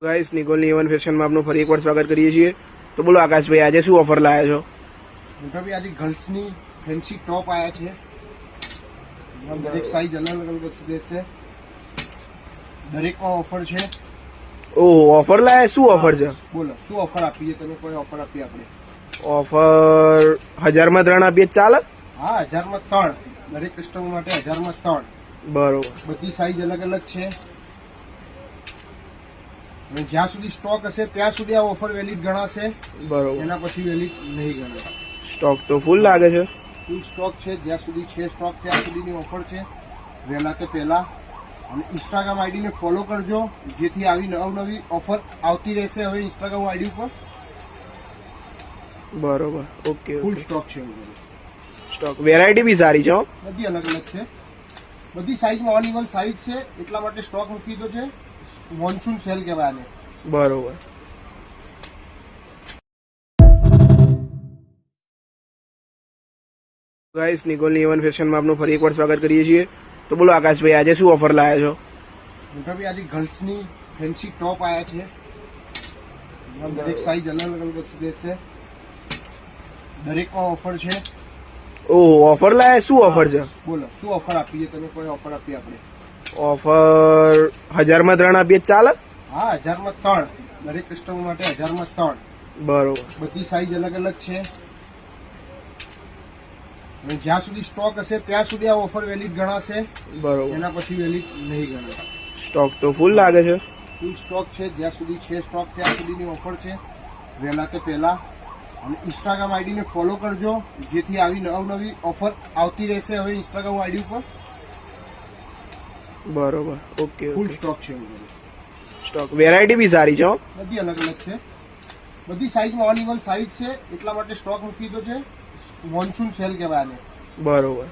Guys નિકોલની એવન ફેશનમાં આપનું ફરી એકવાર સ્વાગત કરીએ છીએ। તો બોલો આકાશભાઈ, આજે શું ઓફર લાયા છો? મોટાભાઈ આજે ગર્લ્સની ફેન્સી ટોપ આવ્યા છે। દરેક સાઈઝ અલગ અલગ છે, દરેકમાં ઓફર છે। ઓહો, ઓફર લાયા? શું ઓફર છે? બોલો શું ઓફર આપીએ તમે? કોઈ ઓફર આપીએ આપણે? ઓફર 1000માં 3 આપીએ તો ચાલે? હા, 1000માં 3, દરેક કસ્ટમર માટે 1000માં 3। બરોબર, બધી સાઈઝ અલગ અલગ છે અને જ્યાં સુધી સ્ટોક હશે ત્યાં સુધી આ ઓફર વેલિડ ગણાશે। બરોબર। એના પછી વેલિડ નહીં ગણાય। સ્ટોક તો ફૂલ લાગે છે। ફૂલ સ્ટોક છે, જ્યાં સુધી છે સ્ટોક ત્યાં સુધીની ઓફર છે, વહેલા તે પહેલા। અને ઇન્સ્ટાગ્રામ આઈડીને ફોલો કરજો, જેથી આવી નવી ઓફર આવતી રહેશે હવે ઇન્સ્ટાગ્રામ આઈડી ઉપર। બરોબર, ઓકે। ફૂલ સ્ટોક છે, સ્ટોક વેરાયટી બી સારી છે હો। બધી અલગ અલગ છે, બધી સાઈઝમાં ઓન ઇવન સાઈઝ છે, એટલા માટે સ્ટોક મૂકી દો છે। મોન્સૂન સેલ કહેવાય આને। બરોબર। ગાઈસ નિકોલની એવન ફેશનમાં આપનું ફરી એકવાર સ્વાગત કરીએ છીએ। તો બોલો આકાશભાઈ, આજે શું ઓફર લાયા છો? મોટાભાઈ આજે ગર્લ્સની ફેન્સી ટોપ આવ્યા છે। દરેક સાઈઝ અલગ અલગ છે, દરેકમાં ઓફર છે। ઓહો, ઓફર લાયા? શું ઓફર છે? બોલો શું ઓફર આપીએ તમે? કોઈ ઓફર આપીએ આપણે? ઓફર 1000માં 3 આપીએ તો ચાલે? હા, 1000માં 3, દરેક કસ્ટમર માટે 1000માં 3। બરોબર, બધી સાઈઝ અલગ અલગ છે અને જ્યાં સુધી સ્ટોક હશે ત્યાં સુધી આ ઓફર વેલિડ ગણાશે। બરોબર। એના પછી વેલિડ નહીં ગણાય। સ્ટોક તો ફૂલ લાગે છે। ફૂલ સ્ટોક છે, જ્યાં સુધી છે સ્ટોક ત્યાં સુધીની ઓફર છે, વહેલા તે પહેલા। અને ઇન્સ્ટાગ્રામ આઈડીને ફોલો કરજો, જેથી આવી નવી ઓફર આવતી રહેશે હવે ઇન્સ્ટાગ્રામ આઈડી ઉપર। બરોબર, ઓકે। ફૂલ સ્ટોક છે, સ્ટોક વેરાયટી બી સારી છે હો। બધી અલગ અલગ છે, બધી સાઈઝમાં ઓન ઇવન સાઈઝ છે, એટલા માટે સ્ટોક મૂકી દો છે। મોન્સૂન સેલ કહેવાય આને। બરોબર।